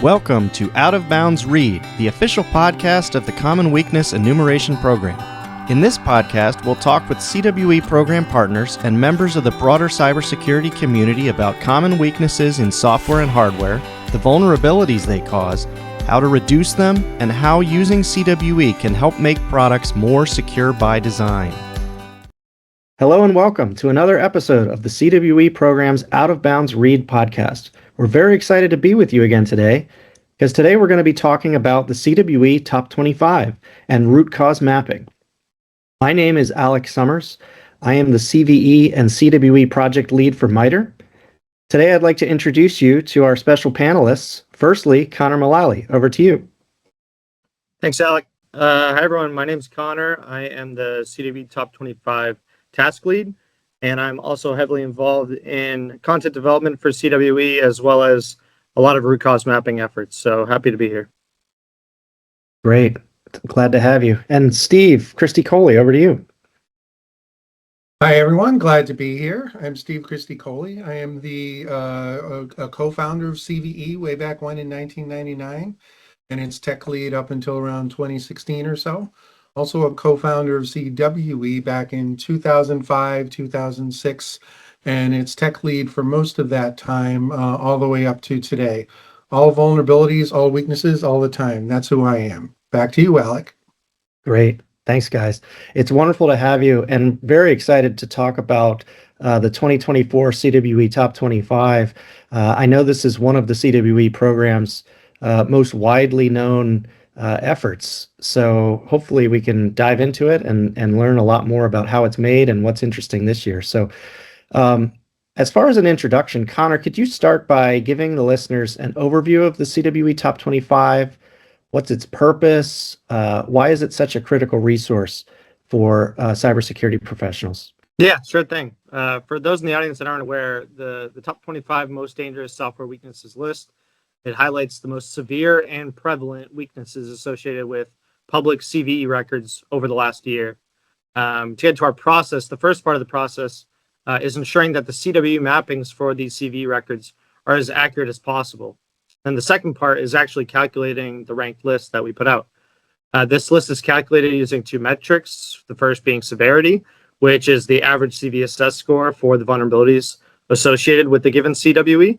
Welcome to Out of Bounds Read, the official podcast of the Common Weakness Enumeration Program. In this podcast, we'll talk with CWE program partners and members of the broader cybersecurity community about common weaknesses in software and hardware, the vulnerabilities they cause, how to reduce them, and how using CWE can help make products more secure by design. Hello and welcome to another episode of the CWE program's Out of Bounds Read podcast. We're very excited to be with you again today, because today we're going to be talking about the CWE Top 25 and root cause mapping. My name is Alec Summers. I am the CVE and CWE project lead for MITRE. Today I'd like to introduce you to our special panelists. Firstly, Connor Mullaly, over to you. Thanks, Alec. Hi, everyone. My name is Connor. I am the CWE Top 25 task lead, and I'm also heavily involved in content development for CWE, as well as a lot of root cause mapping efforts. So happy to be here. Great. Glad to have you. And Steve, Christey Coley, over to you. Hi, everyone. Glad to be here. I'm Steve Christey Coley. I am the a co-founder of CVE way back when in 1999, and its tech lead up until around 2016 or so. Also a co-founder of CWE back in 2005, 2006, and its tech lead for most of that time, all the way up to today. All vulnerabilities, all weaknesses, all the time. That's who I am. Back to you, Alec. Great. Thanks, guys. It's wonderful to have you, and very excited to talk about the 2024 CWE Top 25. I know this is one of the CWE program's most widely known efforts. So hopefully we can dive into it and learn a lot more about how it's made and what's interesting this year. So as far as an introduction, Connor, could you start by giving the listeners an overview of the CWE Top 25? What's its purpose? Why is it such a critical resource for cybersecurity professionals? Yeah, sure thing. For those in the audience that aren't aware, the Top 25 Most Dangerous Software Weaknesses list, it highlights the most severe and prevalent weaknesses associated with public CVE records over the last year. To get to our process, the first part of the process is ensuring that the CWE mappings for these CVE records are as accurate as possible. And the second part is actually calculating the ranked list that we put out. This list is calculated using two metrics, the first being severity, which is the average CVSS score for the vulnerabilities associated with the given CWE,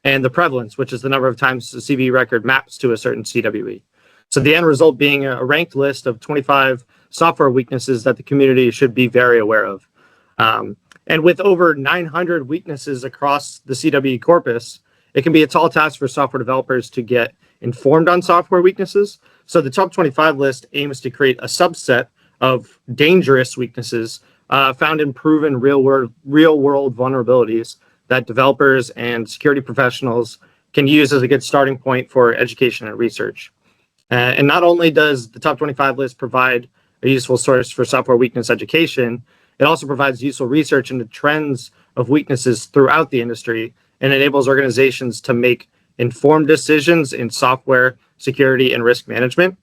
and the prevalence, which is the number of times the CVE record maps to a certain CWE. So the end result being a ranked list of 25 software weaknesses that the community should be very aware of. And with over 900 weaknesses across the CWE corpus, it can be a tall task for software developers to get informed on software weaknesses. So the top 25 list aims to create a subset of dangerous weaknesses found in proven real-world vulnerabilities that developers and security professionals can use as a good starting point for education and research. And not only does the top 25 list provide a useful source for software weakness education, it also provides useful research into trends of weaknesses throughout the industry and enables organizations to make informed decisions in software security and risk management.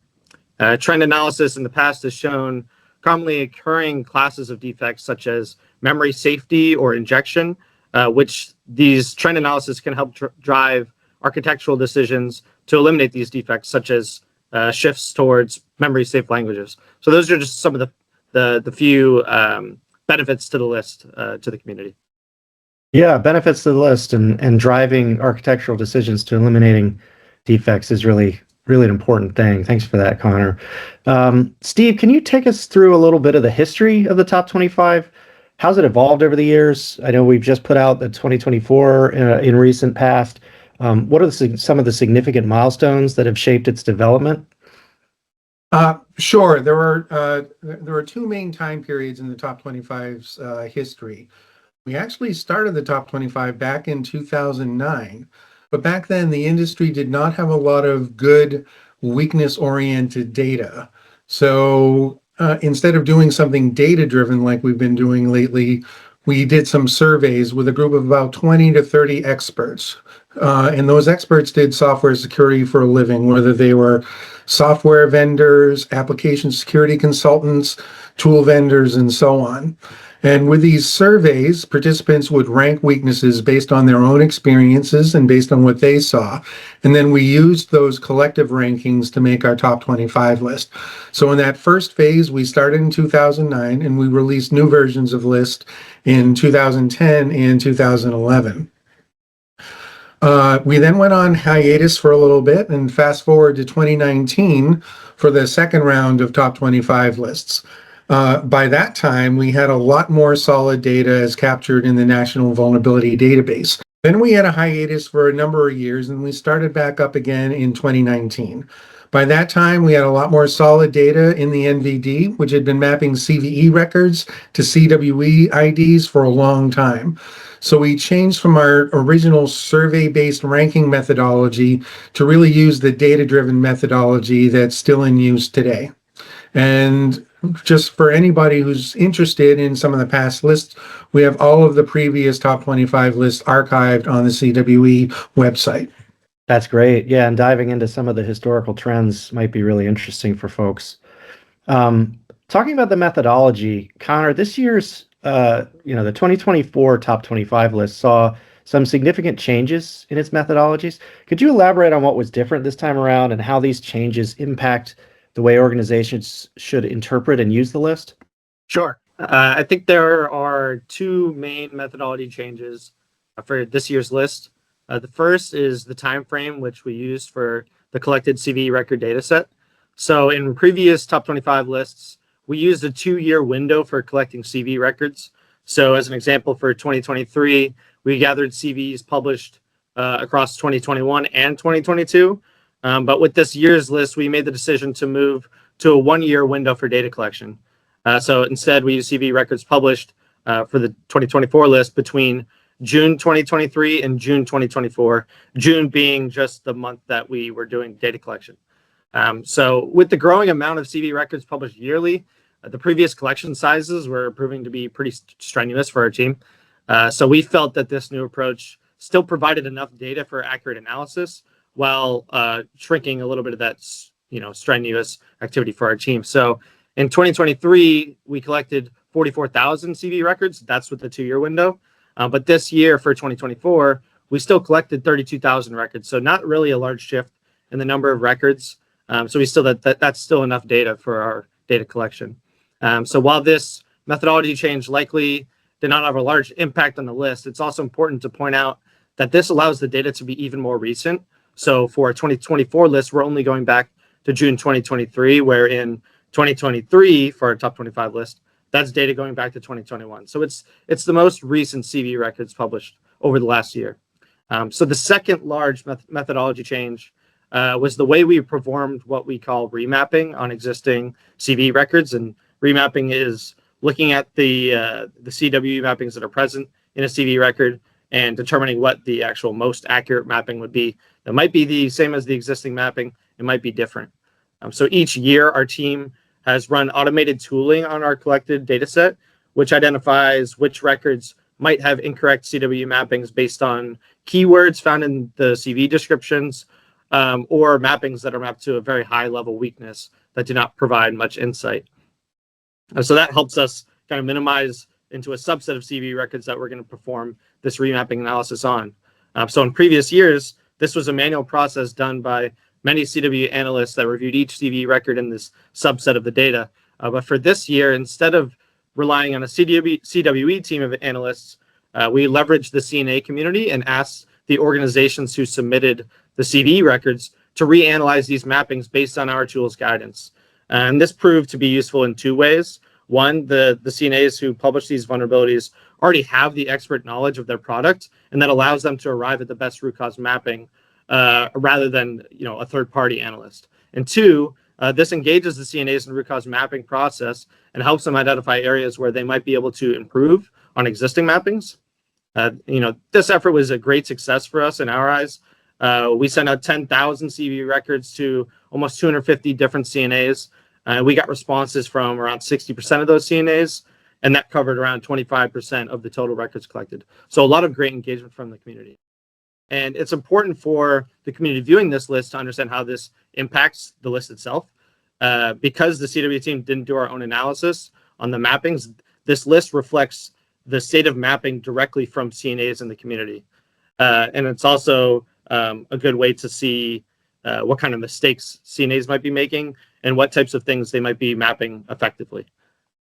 Trend analysis in the past has shown commonly occurring classes of defects such as memory safety or injection, which these trend analysis can help drive architectural decisions to eliminate these defects, such as shifts towards memory-safe languages. So those are just some of the few benefits to the list to the community. Yeah, benefits to the list and driving architectural decisions to eliminating defects is really an important thing. Thanks for that, Connor. Steve, can you take us through a little bit of the history of the top 25? How's it evolved over the years? I know we've just put out the 2024 in recent past. What are some of the significant milestones that have shaped its development? Sure. There are two main time periods in the top 25's history. We actually started the top 25 back in 2009, but back then the industry did not have a lot of good weakness-oriented data. So instead of doing something data-driven like we've been doing lately, we did some surveys with a group of about 20 to 30 experts. And those experts did software security for a living, whether they were software vendors, application security consultants, tool vendors, and so on. And with these surveys, participants would rank weaknesses based on their own experiences and based on what they saw. And then we used those collective rankings to make our top 25 list. So in that first phase, we started in 2009 and we released new versions of list in 2010 and 2011. We then went on hiatus for a little bit and fast forward to 2019 for the second round of top 25 lists. By that time, we had a lot more solid data as captured in the National Vulnerability Database. Then we had a hiatus for a number of years and we started back up again in 2019. By that time, we had a lot more solid data in the NVD, which had been mapping CVE records to CWE IDs for a long time. So we changed from our original survey-based ranking methodology to really use the data-driven methodology that's still in use today. And just for anybody who's interested in some of the past lists, we have all of the previous top 25 lists archived on the CWE website. That's great. Yeah, and diving into some of the historical trends might be really interesting for folks. Talking about the methodology, Connor, this year's, the 2024 top 25 list saw some significant changes in its methodologies. Could you elaborate on what was different this time around and how these changes impact the way organizations should interpret and use the list? Sure. I think there are two main methodology changes for this year's list. The first is the time frame which we used for the collected CVE record data set. So in previous top 25 lists, we used a 2-year window for collecting CVE records. So as an example, for 2023, we gathered CVEs published across 2021 and 2022. But with this year's list, we made the decision to move to a 1-year window for data collection. So instead, we use CVE records published for the 2024 list between June 2023 and June 2024, June being just the month that we were doing data collection. So with the growing amount of CVE records published yearly, the previous collection sizes were proving to be pretty strenuous for our team. So we felt that this new approach still provided enough data for accurate analysis while shrinking a little bit of that strenuous activity for our team. So in 2023, we collected 44,000 CVE records. That's with the 2-year window. But this year for 2024, we still collected 32,000 records. So not really a large shift in the number of records. So we still that's still enough data for our data collection. So while this methodology change likely did not have a large impact on the list, it's also important to point out that this allows the data to be even more recent. So for a 2024 list, we're only going back to June 2023, where in 2023 for our top 25 list, that's data going back to 2021. So it's the most recent CVE records published over the last year. So the second large methodology change was the way we performed what we call remapping on existing CVE records. And remapping is looking at the CWE mappings that are present in a CVE record and determining what the actual most accurate mapping would be. It might be the same as the existing mapping. It might be different. So each year, our team has run automated tooling on our collected data set, which identifies which records might have incorrect CWE mappings based on keywords found in the CVE descriptions, or mappings that are mapped to a very high level weakness that do not provide much insight. So that helps us kind of minimize into a subset of CVE records that we're going to perform this remapping analysis on. So in previous years, this was a manual process done by many CWE analysts that reviewed each CVE record in this subset of the data. But for this year, instead of relying on a CWE team of analysts, we leveraged the CNA community and asked the organizations who submitted the CVE records to reanalyze these mappings based on our tool's guidance. And this proved to be useful in 2 ways. One, the CNAs who publish these vulnerabilities already have the expert knowledge of their product, and that allows them to arrive at the best root cause mapping rather than a third-party analyst. And 2, this engages the CNAs in the root cause mapping process and helps them identify areas where they might be able to improve on existing mappings. This effort was a great success for us in our eyes. We sent out 10,000 CVE records to almost 250 different CNAs. We got responses from around 60% of those CNAs, and that covered around 25% of the total records collected. So a lot of great engagement from the community. And it's important for the community viewing this list to understand how this impacts the list itself. Because the CWE team didn't do our own analysis on the mappings, this list reflects the state of mapping directly from CNAs in the community. And it's also a good way to see what kind of mistakes CNAs might be making and what types of things they might be mapping effectively.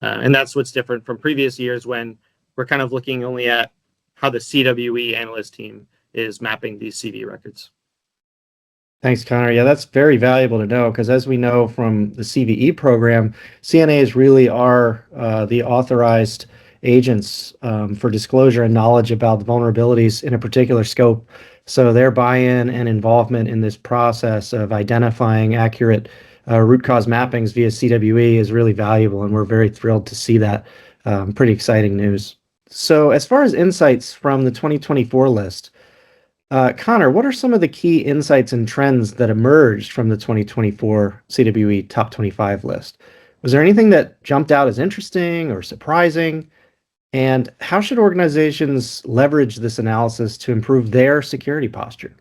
And that's what's different from previous years when we're kind of looking only at how the CWE analyst team is mapping these CVE records. Thanks, Connor. Yeah, that's very valuable to know because as we know from the CVE program, CNAs really are the authorized agents for disclosure and knowledge about the vulnerabilities in a particular scope. So their buy-in and involvement in this process of identifying accurate root cause mappings via CWE is really valuable, and we're very thrilled to see that. Pretty exciting news. So as far as insights from the 2024 list, Connor, what are some of the key insights and trends that emerged from the 2024 CWE Top 25 list? Was there anything that jumped out as interesting or surprising? And how should organizations leverage this analysis to improve their security posture?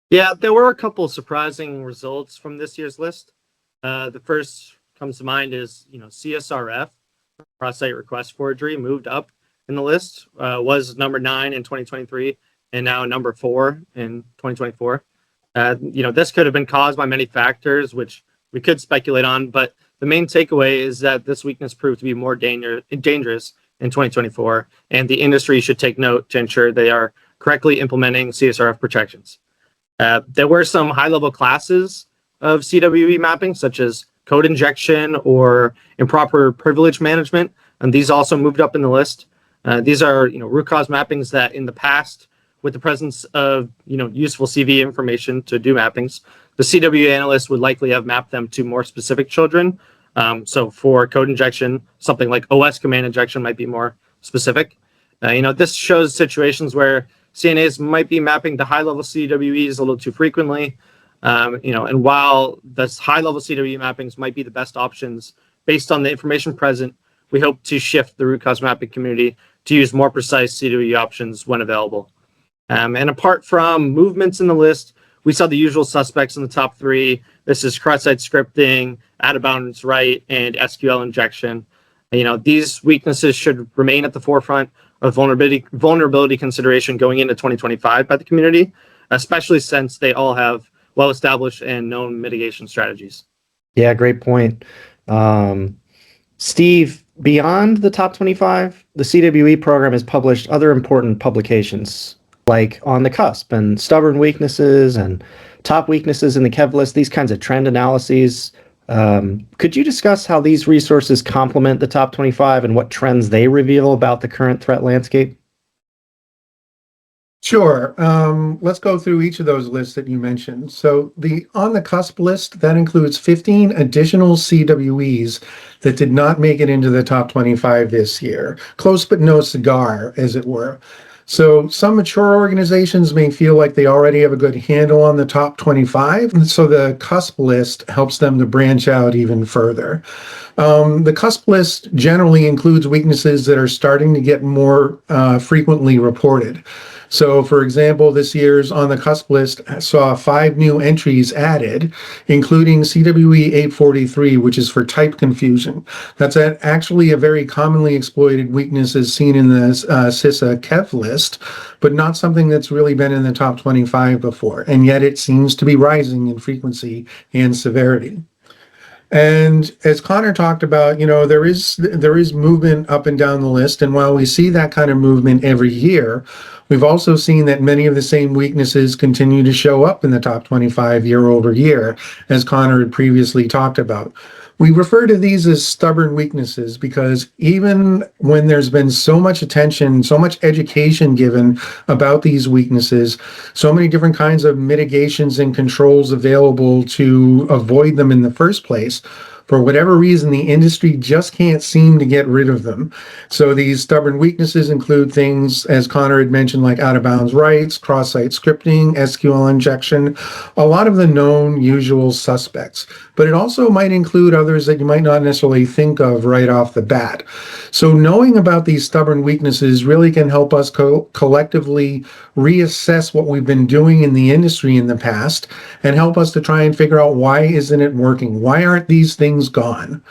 Yeah, there were a couple of surprising results from this year's list. The first comes to mind is, CSRF, cross-site request forgery, moved up in the list, was number 9 in 2023, and now number 4 in 2024. This could have been caused by many factors, which we could speculate on, but the main takeaway is that this weakness proved to be more dangerous in 2024, and the industry should take note to ensure they are correctly implementing CSRF protections. There were some high-level classes of CWE mapping, such as code injection or improper privilege management, and these also moved up in the list. These are, root cause mappings that in the past, with the presence of, useful CVE information to do mappings, the CWE analyst would likely have mapped them to more specific children. So for code injection, something like OS command injection might be more specific. This shows situations where CNAs might be mapping to high-level CWEs a little too frequently. And while the high-level CWE mappings might be the best options based on the information present, we hope to shift the root cause mapping community to use more precise CWE options when available. And apart from movements in the list, we saw the usual suspects in the top 3. This is cross-site scripting, out-of-bounds write, and SQL injection. These weaknesses should remain at the forefront of vulnerability consideration going into 2025 by the community, especially since they all have well-established and known mitigation strategies. Yeah, great point. Steve, beyond the top 25, the CWE program has published other important publications like On the Cusp and Stubborn Weaknesses and Top Weaknesses in the KEV list, these kinds of trend analyses. Could you discuss how these resources complement the top 25 and what trends they reveal about the current threat landscape? Sure. Let's go through each of those lists that you mentioned. So the On the Cusp list, that includes 15 additional CWEs that did not make it into the top 25 this year. Close but no cigar, as it were. So some mature organizations may feel like they already have a good handle on the top 25. And so the Cusp list helps them to branch out even further. The Cusp list generally includes weaknesses that are starting to get more frequently reported. So, for example, this year's On the Cusp list saw 5 new entries added, including CWE 843, which is for type confusion. That's actually a very commonly exploited weakness as seen in the CISA KEV list, but not something that's really been in the top 25 before. And yet it seems to be rising in frequency and severity. And as Connor talked about, there is movement up and down the list. And while we see that kind of movement every year, we've also seen that many of the same weaknesses continue to show up in the top 25 year over year, as Connor had previously talked about. We refer to these as stubborn weaknesses because even when there's been so much attention, so much education given about these weaknesses, so many different kinds of mitigations and controls available to avoid them in the first place, for whatever reason, the industry just can't seem to get rid of them. So these stubborn weaknesses include things, as Connor had mentioned, like out-of-bounds writes, cross-site scripting, SQL injection, a lot of the known usual suspects. But it also might include others that you might not necessarily think of right off the bat. So knowing about these stubborn weaknesses really can help us collectively reassess what we've been doing in the industry in the past and help us to try and figure out why isn't it working? Why aren't these things gone?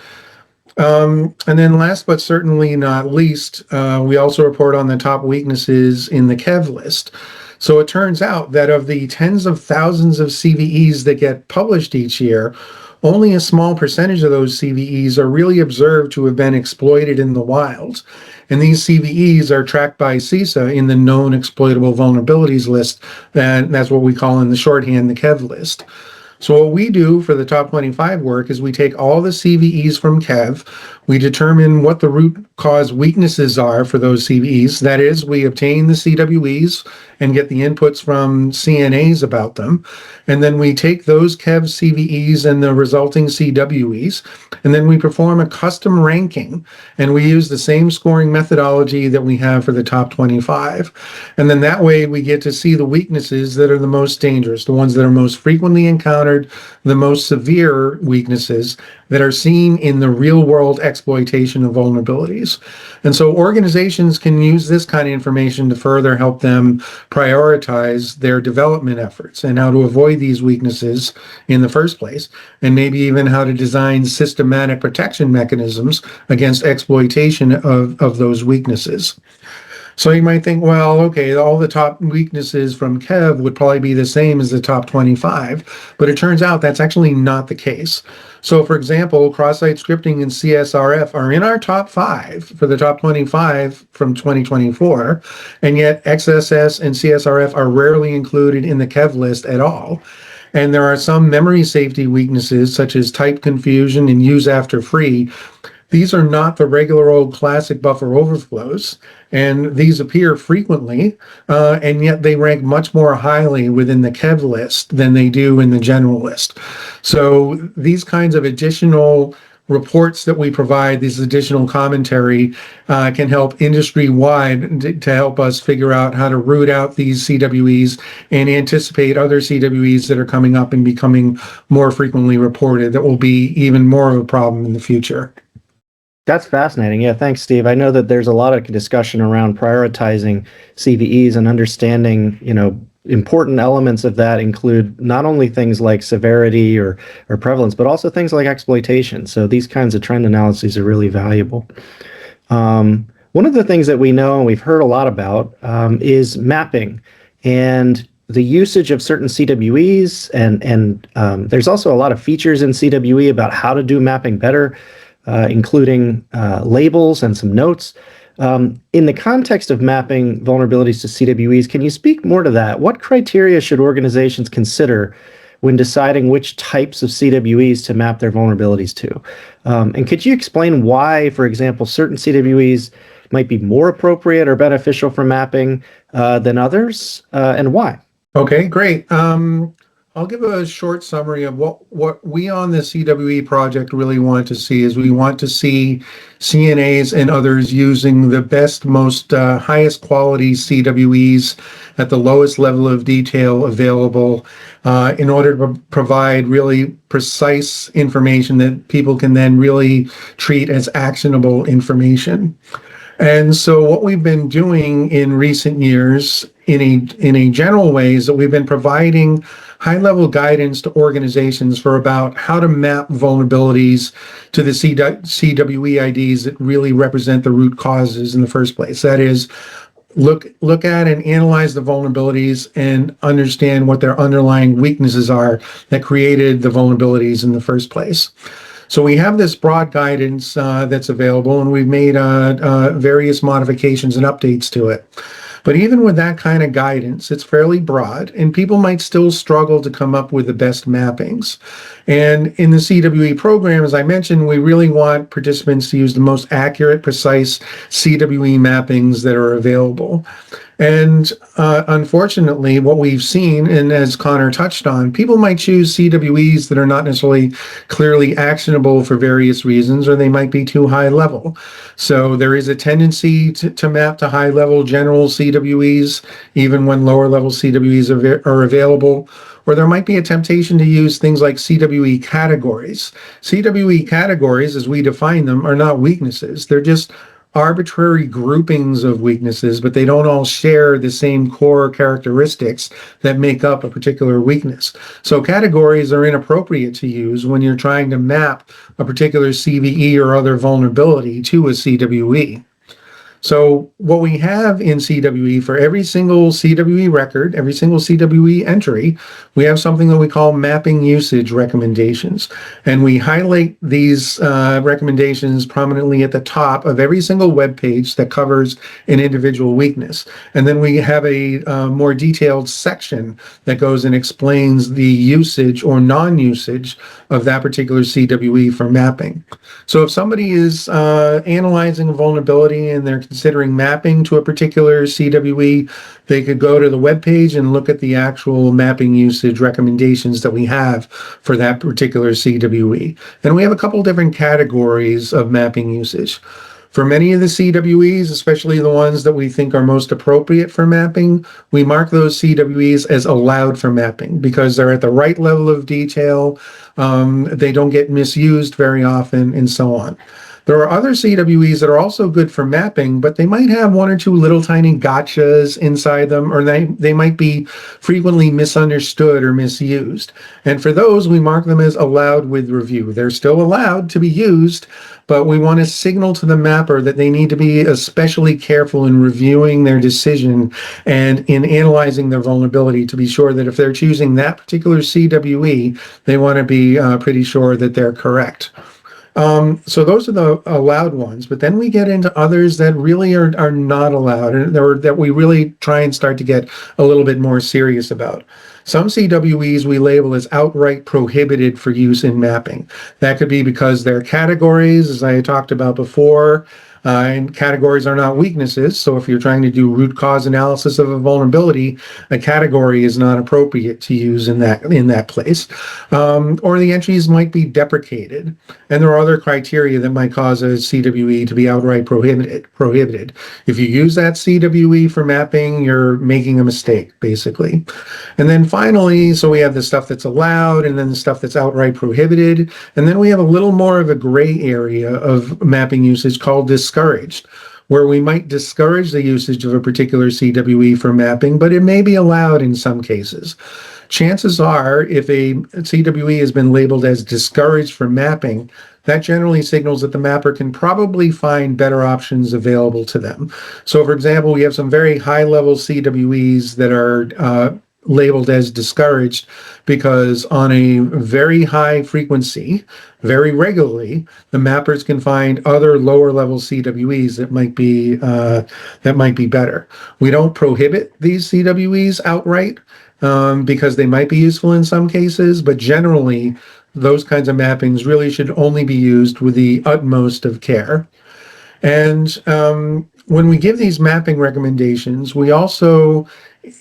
And then last but certainly not least, we also report on the top weaknesses in the KEV list. So it turns out that of the tens of thousands of CVEs that get published each year, only a small percentage of those CVEs are really observed to have been exploited in the wild. And these CVEs are tracked by CISA in the known exploitable vulnerabilities list. That's what we call in the shorthand the KEV list. So what we do for the top 25 work is we take all the CVEs from KEV, we determine what the root cause weaknesses are for those CVEs. That is, we obtain the CWEs and get the inputs from CNAs about them. And then we take those KEV CVEs and the resulting CWEs, and then we perform a custom ranking. And we use the same scoring methodology that we have for the top 25. And then that way we get to see the weaknesses that are the most dangerous, the ones that are most frequently encountered, the most severe weaknesses that are seen in the real world exploitation of vulnerabilities. And so organizations can use this kind of information to further help them prioritize their development efforts and how to avoid these weaknesses in the first place, and maybe even how to design systematic protection mechanisms against exploitation of those weaknesses. So you might think, well, okay, all the top weaknesses from KEV would probably be the same as the top 25, but it turns out that's actually not the case. So for example, cross-site scripting and CSRF are in our top 5 for the top 25 from 2024, and yet XSS and CSRF are rarely included in the KEV list at all. And there are some memory safety weaknesses such as type confusion and use after free. These are not the regular old classic buffer overflows, and these appear frequently, and yet they rank much more highly within the KEV list than they do in the general list. So these kinds of additional reports that we provide, this additional commentary, can help industry-wide to help us figure out how to root out these CWEs and anticipate other CWEs that are coming up and becoming more frequently reported that will be even more of a problem in the future. That's fascinating. Yeah, thanks, Steve. I know that there's a lot of discussion around prioritizing CVEs and understanding, important elements of that include not only things like severity or prevalence, but also things like exploitation. So these kinds of trend analyses are really valuable. One of the things that we know and we've heard a lot about is mapping and the usage of certain CWEs. And there's also a lot of features in CWE about how to do mapping better, including labels and some notes. In the context of mapping vulnerabilities to CWEs, can you speak more to that? What criteria should organizations consider when deciding which types of CWEs to map their vulnerabilities to? And could you explain why, for example, certain CWEs might be more appropriate or beneficial for mapping than others, and why? Okay, great. I'll give a short summary of what we on the CWE project really want to see is we want to see CNAs and others using the best, most highest quality CWEs at the lowest level of detail available in order to provide really precise information that people can then really treat as actionable information. And so what we've been doing in recent years in a general way is that we've been providing high-level guidance to organizations for about how to map vulnerabilities to the CWE IDs that really represent the root causes in the first place. That is, look at and analyze the vulnerabilities and understand what their underlying weaknesses are that created the vulnerabilities in the first place. So we have this broad guidance that's available, and we've made various modifications and updates to it. But even with that kind of guidance, it's fairly broad, and people might still struggle to come up with the best mappings. And in the CWE program, as I mentioned, we really want participants to use the most accurate, precise CWE mappings that are available. And unfortunately, what we've seen, and as Connor touched on, people might choose CWEs that are not necessarily clearly actionable for various reasons, or they might be too high level. So there is a tendency to map to high level general CWEs, even when lower level CWEs are available. Or there might be a temptation to use things like CWE categories. CWE categories, as we define them, are not weaknesses. They're just arbitrary groupings of weaknesses, but they don't all share the same core characteristics that make up a particular weakness. So categories are inappropriate to use when you're trying to map a particular CVE or other vulnerability to a CWE. So what we have in CWE, for every single CWE record, every single CWE entry, we have something that we call mapping usage recommendations. And we highlight these recommendations prominently at the top of every single web page that covers an individual weakness. And then we have a more detailed section that goes and explains the usage or non-usage of that particular CWE for mapping. So if somebody is analyzing a vulnerability and they're considering mapping to a particular CWE, they could go to the web page and look at the actual mapping usage recommendations that we have for that particular CWE. And we have a couple different categories of mapping usage. For many of the CWEs, especially the ones that we think are most appropriate for mapping, we mark those CWEs as allowed for mapping because they're at the right level of detail, they don't get misused very often, and so on. There are other CWEs that are also good for mapping, but they might have one or two little tiny gotchas inside them, or they might be frequently misunderstood or misused. And for those, we mark them as allowed with review. They're still allowed to be used, but we want to signal to the mapper that they need to be especially careful in reviewing their decision and in analyzing their vulnerability to be sure that if they're choosing that particular CWE, they want to be pretty sure that they're correct. So those are the allowed ones, but then we get into others that really are not allowed, or that we really try and start to get a little bit more serious about. Some CWEs we label as outright prohibited for use in mapping. That could be because they're categories, as I talked about before, and categories are not weaknesses. So if you're trying to do root cause analysis of a vulnerability, a category is not appropriate to use in that place. Or the entries might be deprecated. And there are other criteria that might cause a CWE to be outright prohibited. If you use that CWE for mapping, you're making a mistake, basically. And then finally, so we have the stuff that's allowed, and then the stuff that's outright prohibited. And then we have a little more of a gray area of mapping usage called discouraged, where we might discourage the usage of a particular CWE for mapping, but it may be allowed in some cases. Chances are, if a CWE has been labeled as discouraged for mapping, that generally signals that the mapper can probably find better options available to them. So, for example, we have some very high-level CWEs that are labeled as discouraged because on a very high frequency, very regularly, the mappers can find other lower level CWEs that might be better. We don't prohibit these CWEs outright because they might be useful in some cases, but generally those kinds of mappings really should only be used with the utmost of care. And when we give these mapping recommendations, we also,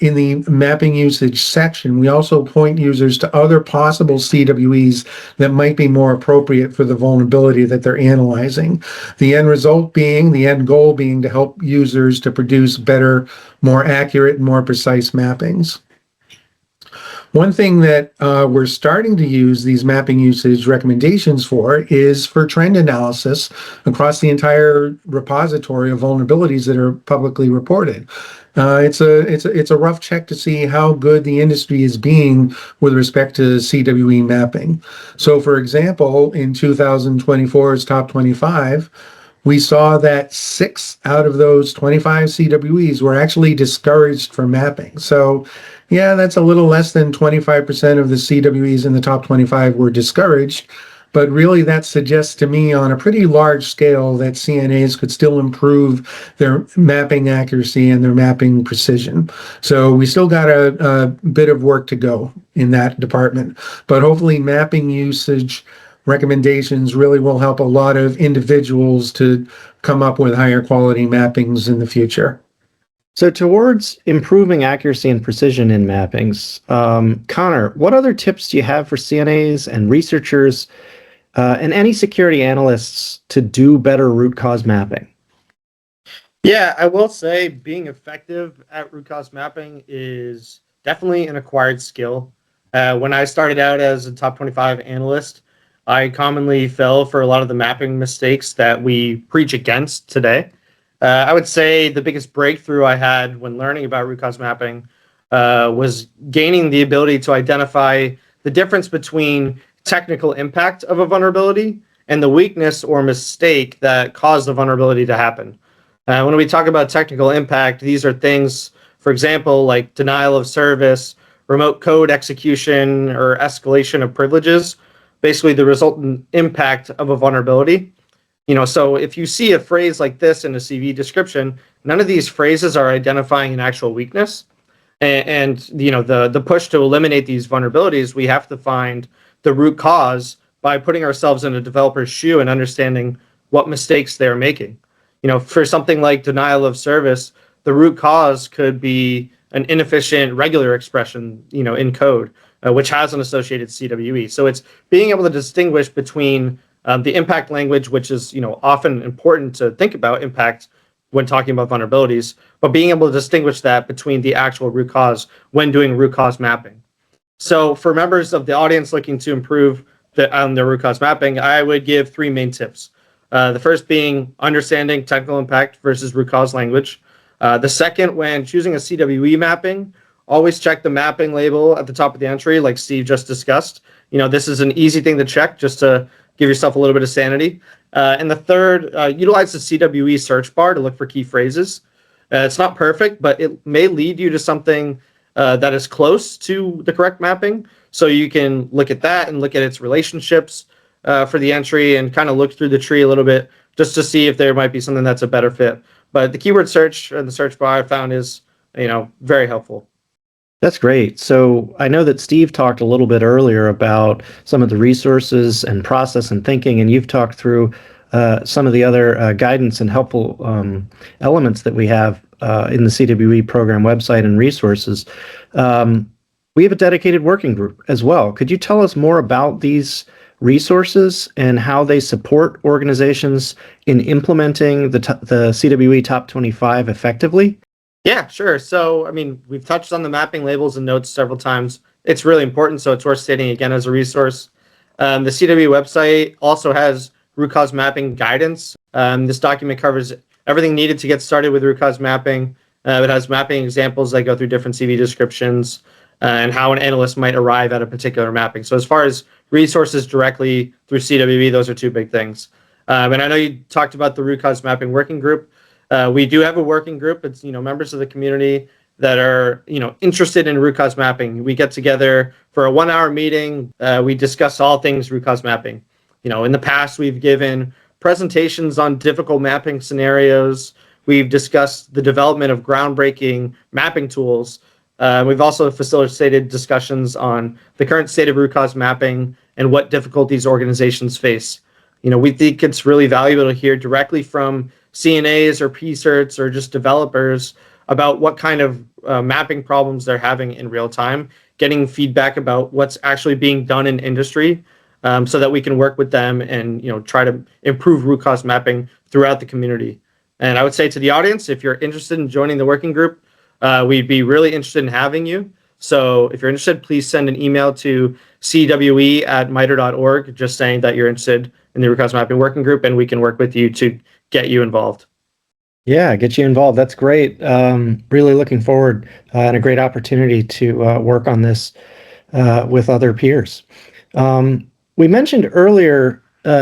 in the mapping usage section, we also point users to other possible CWEs that might be more appropriate for the vulnerability that they're analyzing. The end goal being to help users to produce better, more accurate, and more precise mappings. One thing that we're starting to use these mapping usage recommendations for is for trend analysis across the entire repository of vulnerabilities that are publicly reported. It's a rough check to see how good the industry is being with respect to CWE mapping. So, for example, in 2024's top 25, we saw that 6 out of those 25 CWEs were actually discouraged for mapping. So, yeah, that's a little less than 25% of the CWEs in the top 25 were discouraged. But really, that suggests to me on a pretty large scale that CNAs could still improve their mapping accuracy and their mapping precision. So we still got a bit of work to go in that department. But hopefully mapping usage recommendations really will help a lot of individuals to come up with higher quality mappings in the future. So towards improving accuracy and precision in mappings, Connor, what other tips do you have for CNAs and researchers and any security analysts to do better root cause mapping? Yeah, I will say being effective at root cause mapping is definitely an acquired skill. When I started out as a top 25 analyst, I commonly fell for a lot of the mapping mistakes that we preach against today. I would say the biggest breakthrough I had when learning about root cause mapping was gaining the ability to identify the difference between technical impact of a vulnerability and the weakness or mistake that caused the vulnerability to happen. When we talk about technical impact, these are things, for example, like denial of service, remote code execution, or escalation of privileges, basically the resultant impact of a vulnerability. So if you see a phrase like this in a CV description, none of these phrases are identifying an actual weakness. And the push to eliminate these vulnerabilities, we have to find the root cause by putting ourselves in a developer's shoe and understanding what mistakes they're making. For something like denial of service, the root cause could be an inefficient regular expression, in code, which has an associated CWE. So it's being able to distinguish between the impact language, which is often important to think about impact when talking about vulnerabilities, but being able to distinguish that between the actual root cause when doing root cause mapping. So for members of the audience looking to improve on their root cause mapping, I would give 3 main tips. The first being understanding technical impact versus root cause language. The second, when choosing a CWE mapping, always check the mapping label at the top of the entry, like Steve just discussed. This is an easy thing to check just to give yourself a little bit of sanity. And the third, utilize the CWE search bar to look for key phrases. It's not perfect, but it may lead you to something that is close to the correct mapping. So you can look at that and look at its relationships for the entry and kind of look through the tree a little bit just to see if there might be something that's a better fit. But the keyword search and the search bar I found is, very helpful. That's great. So I know that Steve talked a little bit earlier about some of the resources and process and thinking, and you've talked through some of the other guidance and helpful elements that we have in the CWE program website and resources. We have a dedicated working group as well. Could you tell us more about these resources and how they support organizations in implementing the CWE Top 25 effectively? Yeah, sure. So, we've touched on the mapping labels and notes several times. It's really important, so it's worth stating again as a resource. The CWE website also has root cause mapping guidance. This document covers everything needed to get started with root cause mapping. It has mapping examples that go through different CV descriptions and how an analyst might arrive at a particular mapping. So as far as resources directly through CWE, those are 2 big things. And I know you talked about the root cause mapping working group. We do have a working group. It's members of the community that are interested in root cause mapping. We get together for a 1-hour meeting. We discuss all things root cause mapping. In the past, we've given presentations on difficult mapping scenarios. We've discussed the development of groundbreaking mapping tools. We've also facilitated discussions on the current state of root cause mapping and what difficulties organizations face. We think it's really valuable to hear directly from CNAs or PCerts or just developers about what kind of mapping problems they're having in real time, getting feedback about what's actually being done in industry so that we can work with them and try to improve root cause mapping throughout the community. And I would say to the audience, if you're interested in joining the working group, we'd be really interested in having you. So if you're interested, please send an email to cwe@mitre.org, just saying that you're interested in the root cause mapping working group, and we can work with you to get you involved. Yeah, get you involved. That's great. Really looking forward and a great opportunity to work on this with other peers. We mentioned earlier,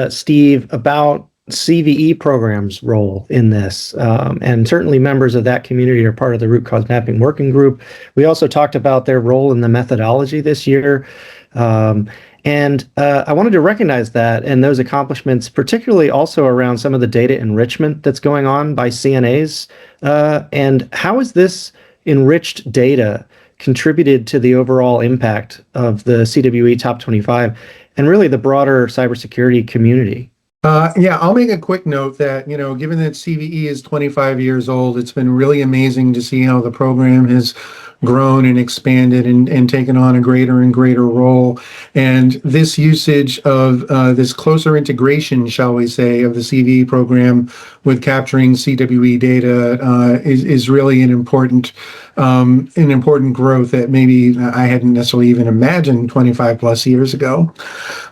Steve, about CVE program's role in this, and certainly members of that community are part of the root cause mapping working group. We also talked about their role in the methodology this year. And I wanted to recognize that and those accomplishments, particularly also around some of the data enrichment that's going on by CNAs. And how has this enriched data contributed to the overall impact of the CWE Top 25 and really the broader cybersecurity community? Yeah, I'll make a quick note that, given that CVE is 25 years old, it's been really amazing to see how the program has grown and expanded and taken on a greater and greater role. And this usage of this closer integration, shall we say, of the CVE program with capturing CWE data is really an important growth that maybe I hadn't necessarily even imagined 25 plus years ago.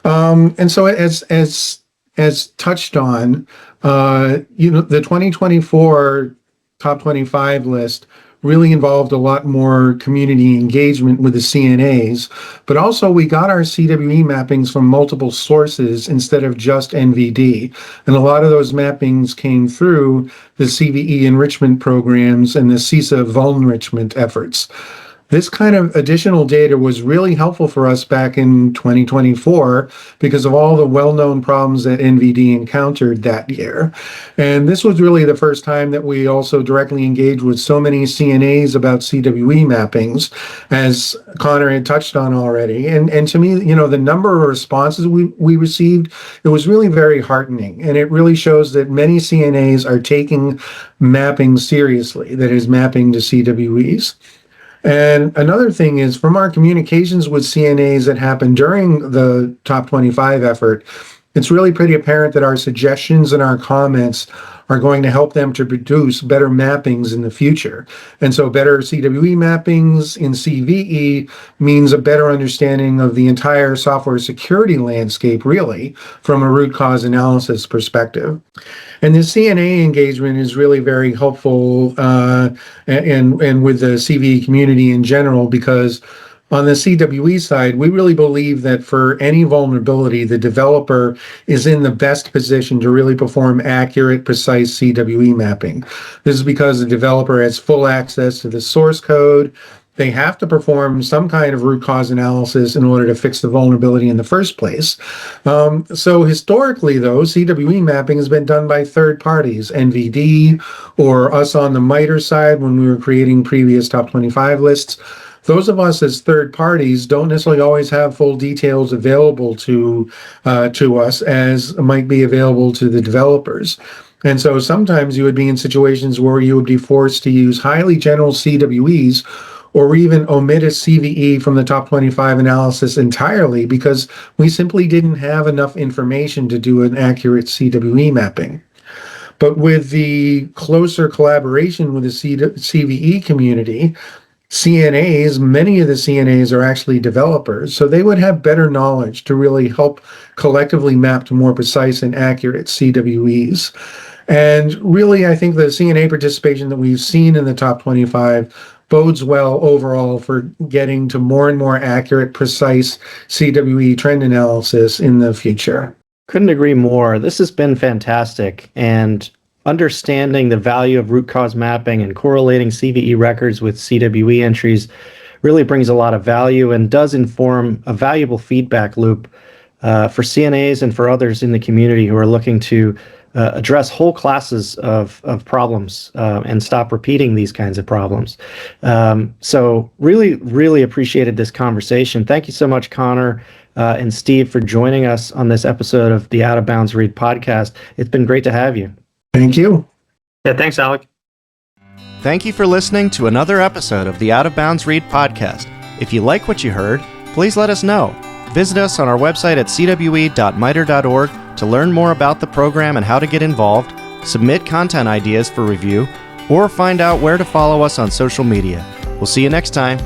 And so as as touched on, the 2024 top 25 list really involved a lot more community engagement with the CNAs, but also we got our CWE mappings from multiple sources instead of just NVD. And a lot of those mappings came through the CVE enrichment programs and the CISA vulnerabilities efforts. This kind of additional data was really helpful for us back in 2024 because of all the well-known problems that NVD encountered that year. And this was really the first time that we also directly engaged with so many CNAs about CWE mappings, as Connor had touched on already. And to me, the number of responses we received, it was really very heartening. And it really shows that many CNAs are taking mapping seriously, that is, mapping to CWEs. And another thing is, from our communications with CNAs that happened during the top 25 effort, it's really pretty apparent that our suggestions and our comments are going to help them to produce better mappings in the future. And so better CWE mappings in CVE means a better understanding of the entire software security landscape, really, from a root cause analysis perspective. And the CNA engagement is really very helpful and with the CVE community in general, because on the CWE side, we really believe that for any vulnerability, the developer is in the best position to really perform accurate, precise CWE mapping. This is because the developer has full access to the source code. They have to perform some kind of root cause analysis in order to fix the vulnerability in the first place. So historically, though, CWE mapping has been done by third parties, NVD, or us on the MITRE side when we were creating previous top 25 lists. Those of us as third parties don't necessarily always have full details available to us as might be available to the developers. And so sometimes you would be in situations where you would be forced to use highly general CWEs or even omit a CVE from the top 25 analysis entirely because we simply didn't have enough information to do an accurate CWE mapping. But with the closer collaboration with the CVE community, CNAs, many of the CNAs are actually developers, so they would have better knowledge to really help collectively map to more precise and accurate CWEs. And really, I think the CNA participation that we've seen in the top 25 bodes well overall for getting to more and more accurate, precise CWE trend analysis in the future. Couldn't agree more. This has been fantastic. And understanding the value of root cause mapping and correlating CVE records with CWE entries really brings a lot of value and does inform a valuable feedback loop for CNAs and for others in the community who are looking to address whole classes of problems and stop repeating these kinds of problems. So really, really appreciated this conversation. Thank you so much, Connor and Steve, for joining us on this episode of the Out of Bounds Read podcast. It's been great to have you. Thank you. Yeah, thanks, Alec. Thank you for listening to another episode of the Out of Bounds Read podcast. If you like what you heard, please let us know. Visit us on our website at cwe.mitre.org to learn more about the program and how to get involved, submit content ideas for review, or find out where to follow us on social media. We'll see you next time.